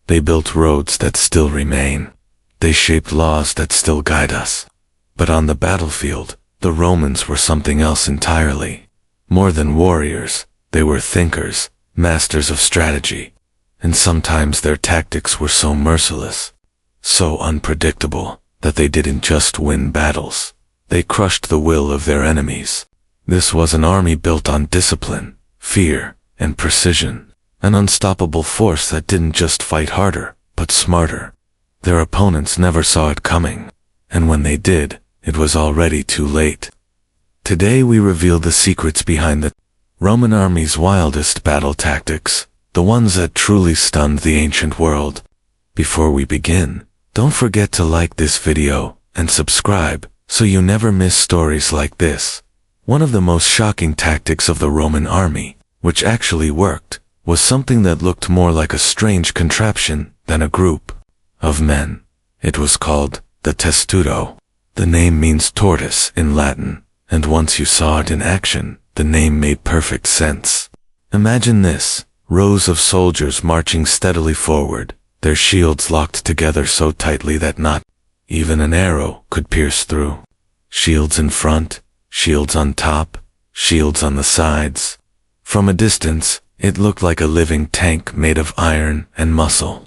They built roads that still remain. They shaped laws that still guide us. But on the battlefield, the Romans were something else entirely. More than warriors, they were thinkers, masters of strategy. And sometimes their tactics were so merciless, so unpredictable, that they didn't just win battles. They crushed the will of their enemies. This was an army built on discipline, fear, and precision. An unstoppable force that didn't just fight harder, but smarter. Their opponents never saw it coming. And when they did, it was already too late. Today we reveal the secrets behind the Roman army's wildest battle tactics, the ones that truly stunned the ancient world. Before we begin, don't forget to like this video and subscribe so you never miss stories like this. One of the most shocking tactics of the Roman army, which actually worked, was something that looked more like a strange contraption than a group of men. It was called the testudo. The name means tortoise in Latin, and once you saw it in action, the name made perfect sense. Imagine this: rows of soldiers marching steadily forward, their shields locked together so tightly that not even an arrow could pierce through. Shields in front, shields on top, shields on the sides. From a distance, it looked like a living tank made of iron and muscle.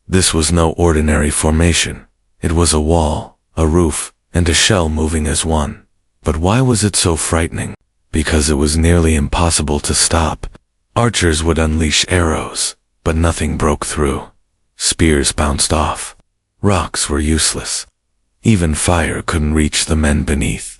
This was no ordinary formation. It was a wall, a roof, and a shell moving as one. But why was it so frightening? Because it was nearly impossible to stop. Archers would unleash arrows, but nothing broke through. Spears bounced off. Rocks were useless. Even fire couldn't reach the men beneath.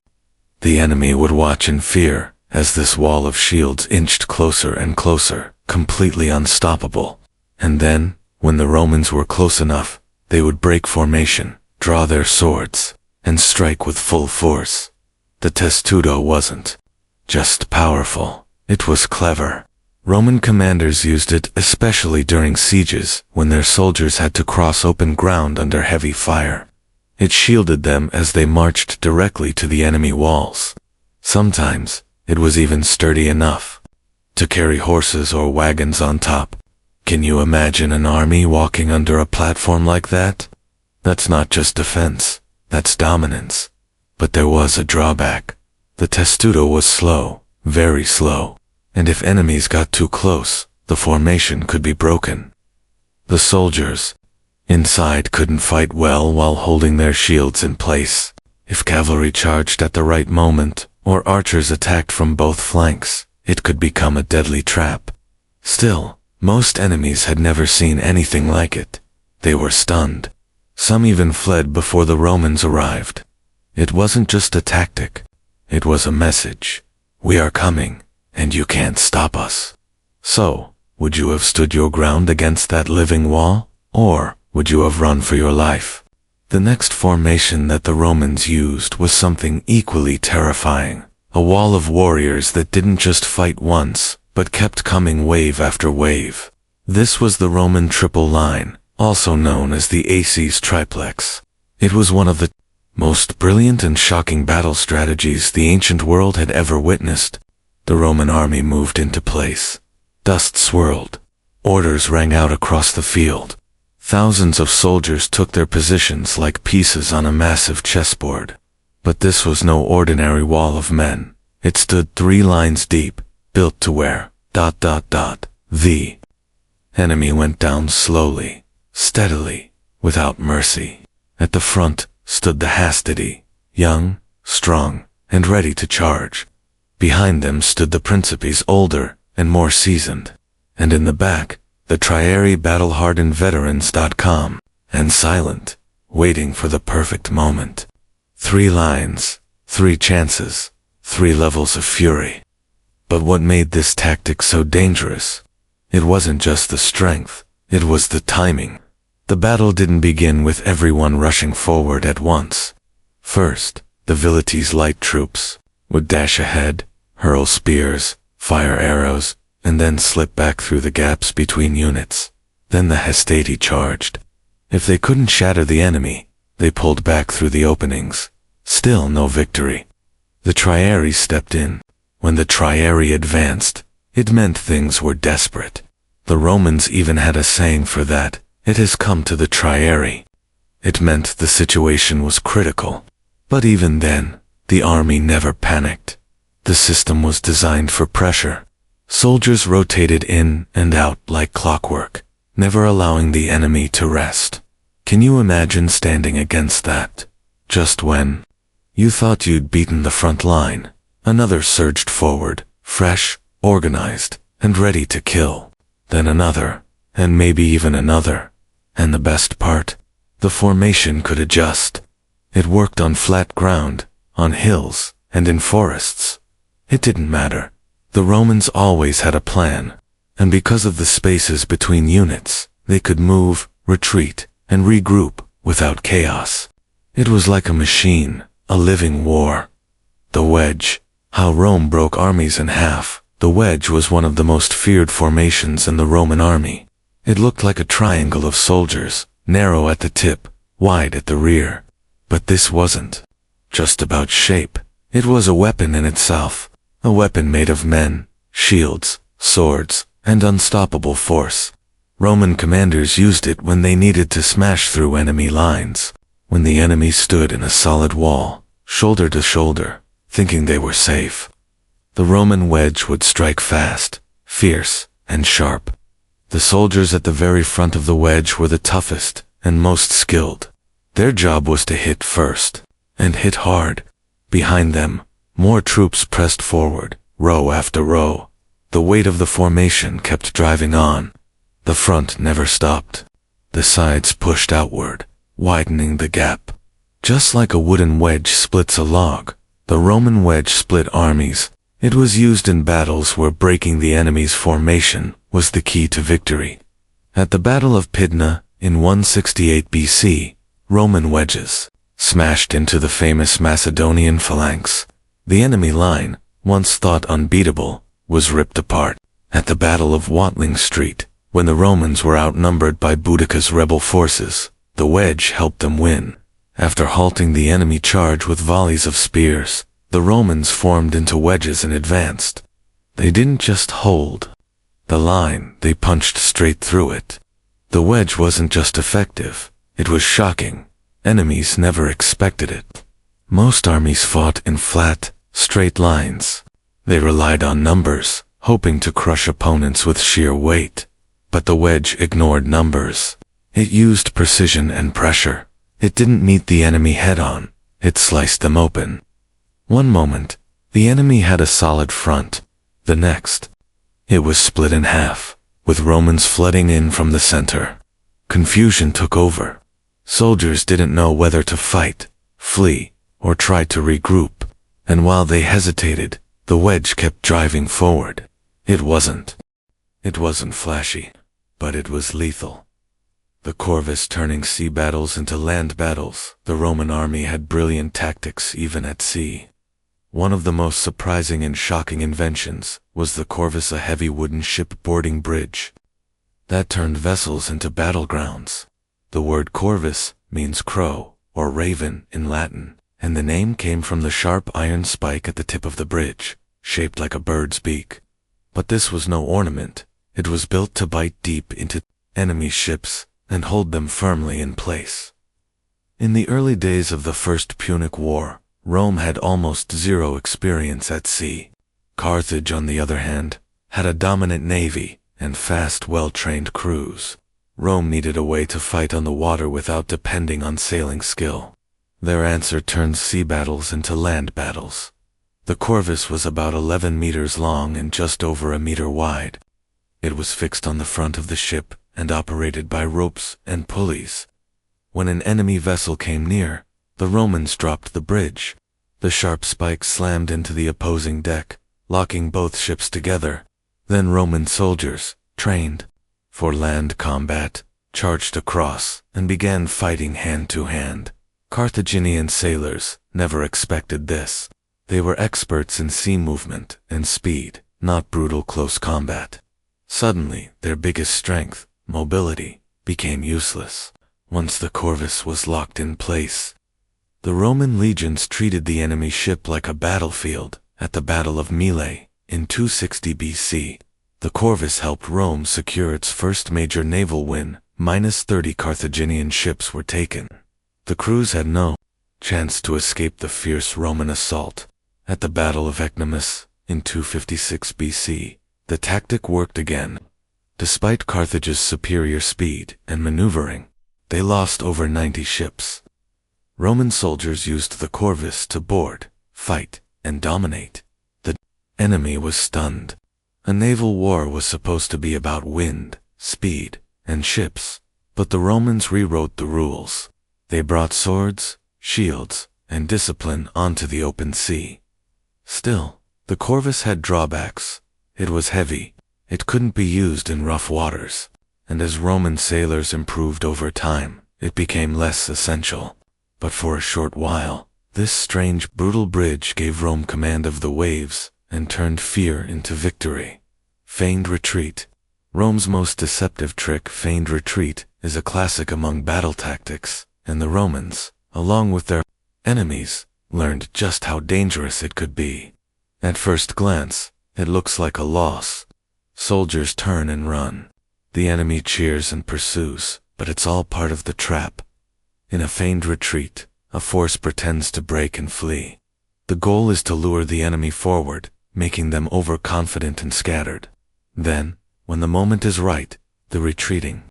The enemy would watch in fear as this wall of shields inched closer and closer, completely unstoppable. And then, when the Romans were close enough, they would break formation, draw their swords, and strike with full force. The testudo wasn't just powerful, it was clever. Roman commanders used it especially during sieges when their soldiers had to cross open ground under heavy fire. It shielded them as they marched directly to the enemy walls. Sometimes, it was even sturdy enough to carry horses or wagons on top. Can you imagine an army walking under a platform like that? That's not just defense, that's dominance. But there was a drawback. The testudo was slow, very slow. And if enemies got too close, the formation could be broken. The soldiers inside couldn't fight well while holding their shields in place. If cavalry charged at the right moment, or archers attacked from both flanks, it could become a deadly trap. Still, most enemies had never seen anything like it. They were stunned. Some even fled before the Romans arrived. It wasn't just a tactic. It was a message. We are coming, and you can't stop us. So, would you have stood your ground against that living wall? Or would you have run for your life? The next formation that the Romans used was something equally terrifying. A wall of warriors that didn't just fight once, but kept coming wave after wave. This was the Roman triple line, also known as the Aces triplex. It was one of the most brilliant and shocking battle strategies the ancient world had ever witnessed. The Roman army moved into place. Dust swirled. Orders rang out across the field. Thousands of soldiers took their positions like pieces on a massive chessboard. But this was no ordinary wall of men. It stood 3 lines deep, built to where ... The enemy went down slowly, steadily, without mercy. At the front stood the hastati, young, strong, and ready to charge. Behind them stood the principes, older and more seasoned. And in the back, the triarii battle-hardened veterans. Calm and silent, waiting for the perfect moment. 3 lines, 3 chances, 3 levels of fury. But what made this tactic so dangerous? It wasn't just the strength, it was the timing. The battle didn't begin with everyone rushing forward at once. First, the velites light troops would dash ahead, hurl spears, fire arrows, and then slip back through the gaps between units. Then the hastati charged. If they couldn't shatter the enemy, they pulled back through the openings. Still no victory. The triarii stepped in. When the triarii advanced, it meant things were desperate. The Romans even had a saying for that: It has come to the Triarii. It meant the situation was critical. But even then, the army never panicked. The system was designed for pressure. Soldiers rotated in and out like clockwork, never allowing the enemy to rest. Can you imagine standing against that? Just when you thought you'd beaten the front line, another surged forward, fresh, organized, and ready to kill. Then another, and maybe even another. And the best part, the formation could adjust. It worked on flat ground, on hills, and in forests. It didn't matter. The Romans always had a plan, and because of the spaces between units, they could move, retreat, and regroup without chaos. It was like a machine, a living war. The wedge. How Rome broke armies in half. The wedge was one of the most feared formations in the Roman army. It looked like a triangle of soldiers, narrow at the tip, wide at the rear. But this wasn't just about shape. It was a weapon in itself. A weapon made of men, shields, swords, and unstoppable force. Roman commanders used it when they needed to smash through enemy lines. When the enemy stood in a solid wall, shoulder to shoulder, thinking they were safe. The Roman wedge would strike fast, fierce, and sharp. The soldiers at the very front of the wedge were the toughest and most skilled. Their job was to hit first, and hit hard. Behind them, more troops pressed forward, row after row. The weight of the formation kept driving on. The front never stopped. The sides pushed outward, widening the gap. Just like a wooden wedge splits a log, the Roman wedge split armies. It was used in battles where breaking the enemy's formation was the key to victory. At the Battle of Pydna in 168 BC, Roman wedges smashed into the famous Macedonian phalanx. The enemy line, once thought unbeatable, was ripped apart. At the Battle of Watling Street, when the Romans were outnumbered by Boudicca's rebel forces, the wedge helped them win. After halting the enemy charge with volleys of spears, the Romans formed into wedges and advanced. They didn't just hold the line, they punched straight through it. The wedge wasn't just effective, it was shocking. Enemies never expected it. Most armies fought in flat, straight lines. They relied on numbers, hoping to crush opponents with sheer weight. But the wedge ignored numbers. It used precision and pressure. It didn't meet the enemy head-on. It sliced them open. One moment, the enemy had a solid front. The next, it was split in half, with Romans flooding in from the center. Confusion took over. Soldiers didn't know whether to fight, flee, or try to regroup. And while they hesitated, the wedge kept driving forward. It wasn't flashy, but it was lethal. The Corvus turning sea battles into land battles. The Roman army had brilliant tactics even at sea. One of the most surprising and shocking inventions was the Corvus, a heavy wooden ship-boarding bridge that turned vessels into battlegrounds. The word corvus means crow or raven in Latin, and the name came from the sharp iron spike at the tip of the bridge, shaped like a bird's beak. But this was no ornament. It was built to bite deep into enemy ships and hold them firmly in place. In the early days of the First Punic War, Rome had almost zero experience at sea. Carthage, on the other hand, had a dominant navy and fast, well-trained crews. Rome needed a way to fight on the water without depending on sailing skill. Their answer turned sea battles into land battles. The Corvus was about 11 meters long and just over a meter wide. It was fixed on the front of the ship and operated by ropes and pulleys. When an enemy vessel came near, the Romans dropped the bridge. The sharp spikes slammed into the opposing deck, locking both ships together. Then Roman soldiers, trained for land combat, charged across and began fighting hand to hand. Carthaginian sailors never expected this. They were experts in sea movement and speed, not brutal close combat. Suddenly, their biggest strength, mobility, became useless. Once the Corvus was locked in place, the Roman legions treated the enemy ship like a battlefield. At the Battle of Mylae in 260 BC, the Corvus helped Rome secure its first major naval win -30 Carthaginian ships were taken. The crews had no chance to escape the fierce Roman assault. At the Battle of Ecnomus, in 256 BC, the tactic worked again. Despite Carthage's superior speed and maneuvering, they lost over 90 ships. Roman soldiers used the corvus to board, fight, and dominate. The enemy was stunned. A naval war was supposed to be about wind, speed, and ships, but the Romans rewrote the rules. They brought swords, shields, and discipline onto the open sea. Still, the corvus had drawbacks. It was heavy, it couldn't be used in rough waters, and as Roman sailors improved over time, it became less essential. But for a short while, this strange, brutal bridge gave Rome command of the waves and turned fear into victory. Feigned retreat. Rome's most deceptive trick, feigned retreat, is a classic among battle tactics, and the Romans, along with their enemies, learned just how dangerous it could be. At first glance, it looks like a loss. Soldiers turn and run. The enemy cheers and pursues, but it's all part of the trap. In a feigned retreat, a force pretends to break and flee. The goal is to lure the enemy forward, making them overconfident and scattered. Then, when the moment is right, the retreating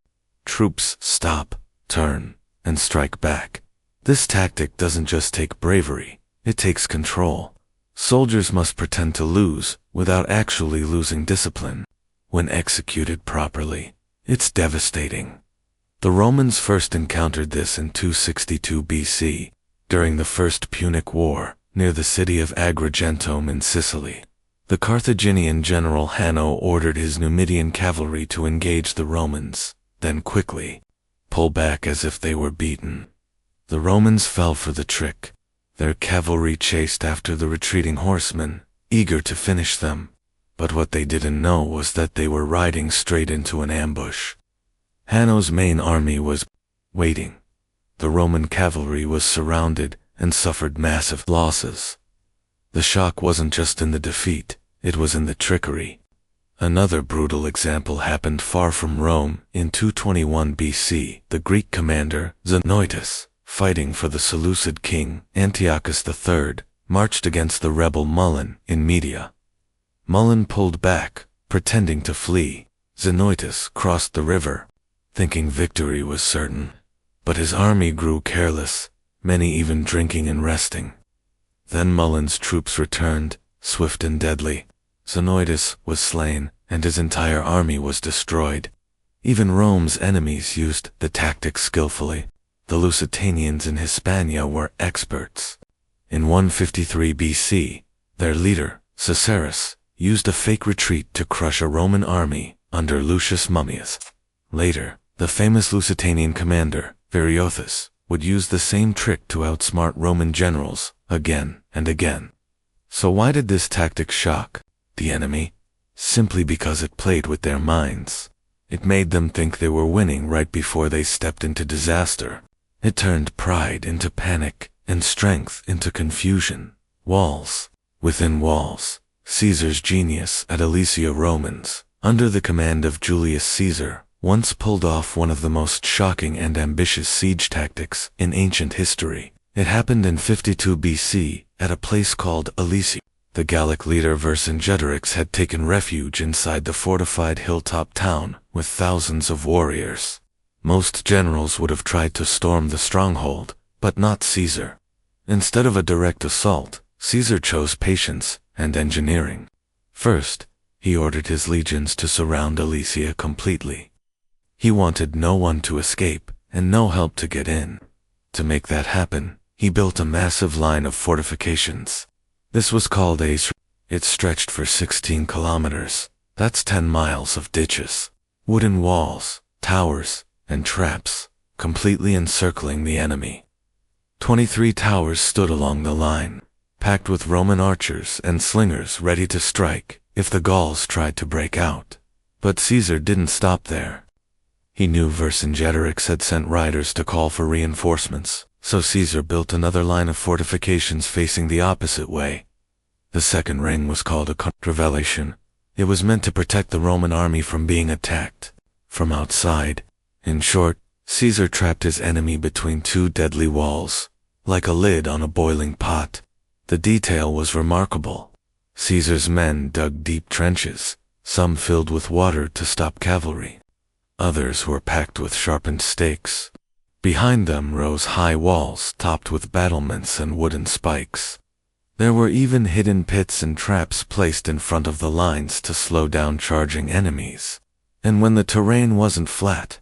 troops stop, turn, and strike back. This tactic doesn't just take bravery, it takes control. Soldiers must pretend to lose without actually losing discipline. When executed properly, it's devastating. The Romans first encountered this in 262 BC, during the First Punic War, near the city of Agrigento in Sicily. The Carthaginian general Hanno ordered his Numidian cavalry to engage the Romans, then quickly pull back as if they were beaten. The Romans fell for the trick. Their cavalry chased after the retreating horsemen, eager to finish them. But what they didn't know was that they were riding straight into an ambush. Hanno's main army was waiting. The Roman cavalry was surrounded and suffered massive losses. The shock wasn't just in the defeat, it was in the trickery. Another brutal example happened far from Rome in 221 BC. The Greek commander, Xenoetus, fighting for the Seleucid king, Antiochus III, marched against the rebel Mullen in Media. Mullen pulled back, pretending to flee. Xenoetus crossed the river, thinking victory was certain. But his army grew careless, many even drinking and resting. Then Mullen's troops returned, swift and deadly. Xenoetus was slain, and his entire army was destroyed. Even Rome's enemies used the tactic skillfully. The Lusitanians in Hispania were experts. In 153 BC, their leader, Caesarus, used a fake retreat to crush a Roman army under Lucius Mummius. Later, the famous Lusitanian commander, Viriathus, would use the same trick to outsmart Roman generals again and again. So why did this tactic shock the enemy? Simply because it played with their minds. It made them think they were winning right before they stepped into disaster. It turned pride into panic and strength into confusion. Walls within walls. Caesar's genius at Alesia Romans, under the command of Julius Caesar, once pulled off one of the most shocking and ambitious siege tactics in ancient history. It happened in 52 BC at a place called Alesia. The Gallic leader Vercingetorix had taken refuge inside the fortified hilltop town with thousands of warriors. Most generals would have tried to storm the stronghold, but not Caesar. Instead of a direct assault, Caesar chose patience and engineering. First, he ordered his legions to surround Alesia completely. He wanted no one to escape and no help to get in. To make that happen, he built a massive line of fortifications. This was called a It stretched for 16 kilometers. That's 10 miles of ditches, wooden walls, towers, and traps, completely encircling the enemy. 23 towers stood along the line, packed with Roman archers and slingers ready to strike if the Gauls tried to break out. But Caesar didn't stop there. He knew Vercingetorix had sent riders to call for reinforcements, so Caesar built another line of fortifications facing the opposite way. The second ring was called a contravallation. It was meant to protect the Roman army from being attacked from outside. In short, Caesar trapped his enemy between two deadly walls, like a lid on a boiling pot. The detail was remarkable. Caesar's men dug deep trenches, some filled with water to stop cavalry. Others were packed with sharpened stakes. Behind them rose high walls topped with battlements and wooden spikes. There were even hidden pits and traps placed in front of the lines to slow down charging enemies. And when the terrain wasn't flat,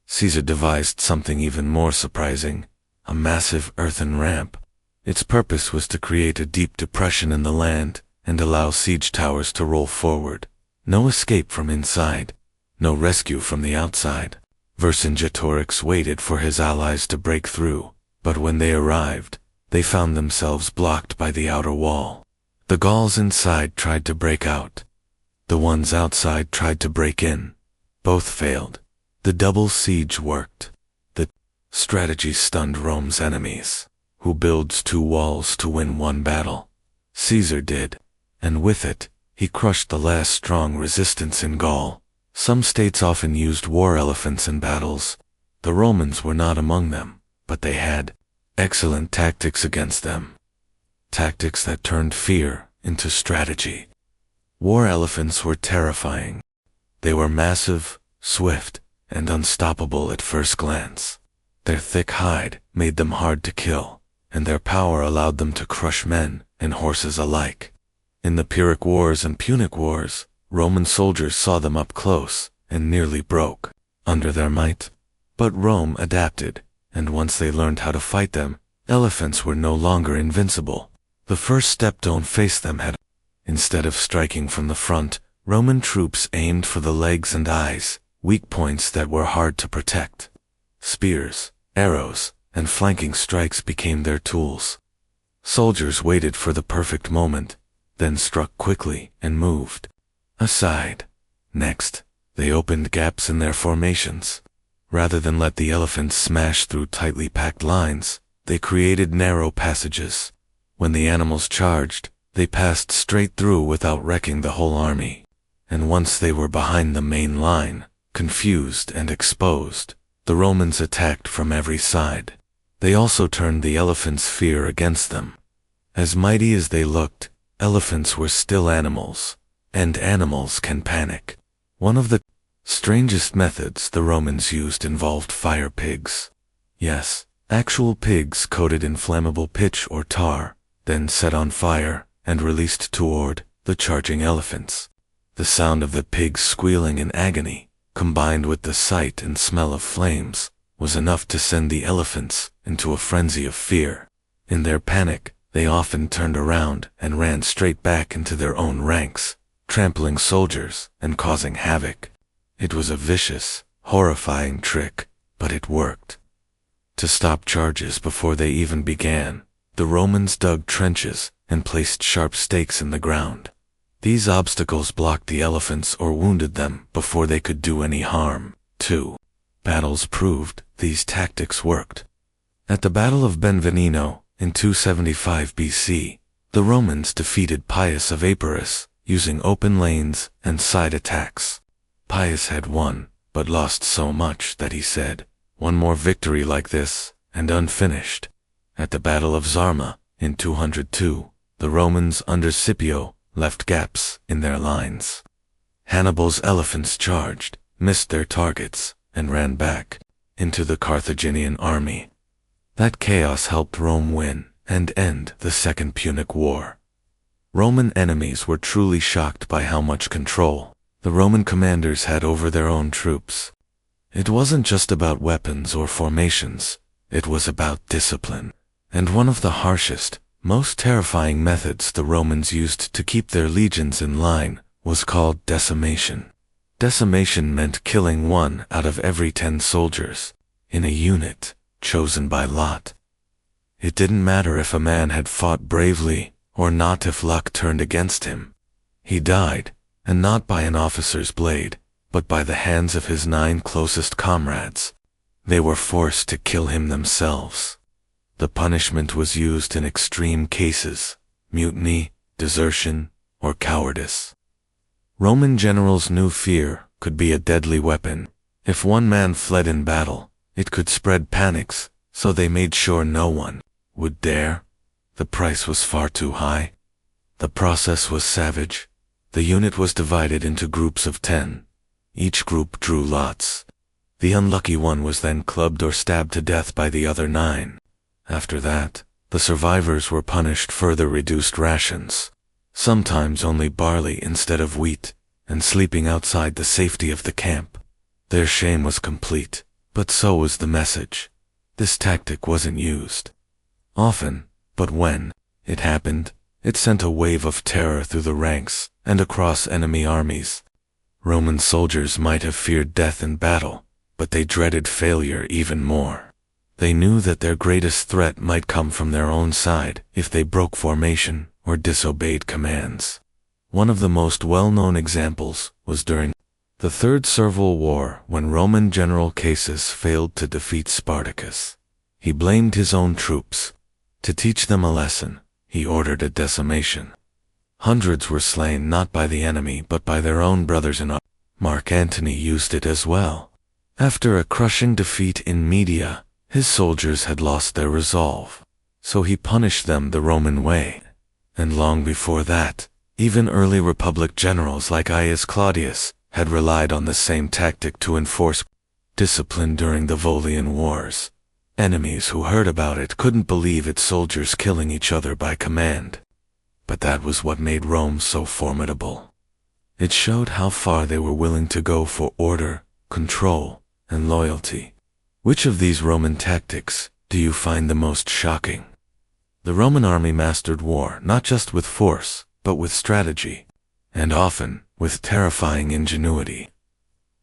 Caesar devised something even more surprising, a massive earthen ramp. Its purpose was to create a deep depression in the land and allow siege towers to roll forward. No escape from inside, no rescue from the outside. Vercingetorix waited for his allies to break through, but when they arrived, they found themselves blocked by the outer wall. The Gauls inside tried to break out. The ones outside tried to break in. Both failed. The double siege worked. The strategy stunned Rome's enemies. Who builds two walls to win one battle? Caesar did, and with it, he crushed the last strong resistance in Gaul. Some states often used war elephants in battles. The Romans were not among them, but they had excellent tactics against them. Tactics that turned fear into strategy. War elephants were terrifying. They were massive, swift, and unstoppable at first glance. Their thick hide made them hard to kill, and their power allowed them to crush men and horses alike. In the Pyrrhic Wars and Punic Wars, Roman soldiers saw them up close and nearly broke under their might. But Rome adapted, and once they learned how to fight them, elephants were no longer invincible. The first step: don't face them head. Instead of striking from the front, Roman troops aimed for the legs and eyes, weak points that were hard to protect. Spears, arrows, and flanking strikes became their tools. Soldiers waited for the perfect moment, then struck quickly and moved aside. Next, they opened gaps in their formations. Rather than let the elephants smash through tightly packed lines, they created narrow passages. When the animals charged, they passed straight through without wrecking the whole army. And once they were behind the main line, confused and exposed, the Romans attacked from every side. They also turned the elephants' fear against them. As mighty as they looked, elephants were still animals, and animals can panic. One of the strangest methods the Romans used involved fire pigs. Yes, actual pigs coated in flammable pitch or tar, then set on fire and released toward the charging elephants. The sound of the pigs squealing in agony, combined with the sight and smell of flames, was enough to send the elephants into a frenzy of fear. In their panic, they often turned around and ran straight back into their own ranks, trampling soldiers and causing havoc. It was a vicious, horrifying trick, but it worked. To stop charges before they even began, the Romans dug trenches and placed sharp stakes in the ground. These obstacles blocked the elephants or wounded them before they could do any harm. 2. Battles proved these tactics worked. At the Battle of Benvenino in 275 BC, the Romans defeated Pius of Epirus using open lanes and side attacks. Pius had won, but lost so much that he said, "One more victory like this, and unfinished." At the Battle of Zama in 202, the Romans under Scipio left gaps in their lines. Hannibal's elephants charged, missed their targets, and ran back into the Carthaginian army. That chaos helped Rome win and end the Second Punic War. Roman enemies were truly shocked by how much control the Roman commanders had over their own troops. It wasn't just about weapons or formations, it was about discipline. And one of the harshest, most terrifying methods the Romans used to keep their legions in line was called decimation. Decimation meant killing 1 out of every 10 soldiers in a unit chosen by lot. It didn't matter if a man had fought bravely or not if luck turned against him. He died, and not by an officer's blade, but by the hands of his 9 closest comrades. They were forced to kill him themselves. The punishment was used in extreme cases: mutiny, desertion, or cowardice. Roman generals knew fear could be a deadly weapon. If one man fled in battle, it could spread panics, so they made sure no one would dare. The price was far too high. The process was savage. The unit was divided into groups of 10. Each group drew lots. The unlucky one was then clubbed or stabbed to death by the other 9. After that, the survivors were punished further reduced rations, sometimes only barley instead of wheat, and sleeping outside the safety of the camp. Their shame was complete, but so was the message. This tactic wasn't used often, but when it happened, it sent a wave of terror through the ranks and across enemy armies. Roman soldiers might have feared death in battle, but they dreaded failure even more. They knew that their greatest threat might come from their own side if they broke formation or disobeyed commands. One of the most well-known examples was during the Third Servile War, when Roman general Cassus failed to defeat Spartacus. He blamed his own troops. To teach them a lesson, he ordered a decimation. Hundreds were slain not by the enemy but by their own brothers in arms. Mark Antony used it as well. After a crushing defeat in Media, his soldiers had lost their resolve, so he punished them the Roman way. And long before that, even early Republic generals like Gaius Claudius had relied on the same tactic to enforce discipline during the Volian Wars. Enemies who heard about it couldn't believe its soldiers killing each other by command. But that was what made Rome so formidable. It showed how far they were willing to go for order, control, and loyalty. Which of these Roman tactics do you find the most shocking? The Roman army mastered war not just with force, but with strategy, and often with terrifying ingenuity.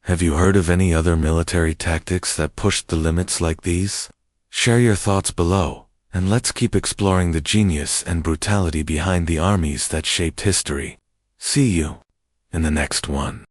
Have you heard of any other military tactics that pushed the limits like these? Share your thoughts below, and let's keep exploring the genius and brutality behind the armies that shaped history. See you in the next one.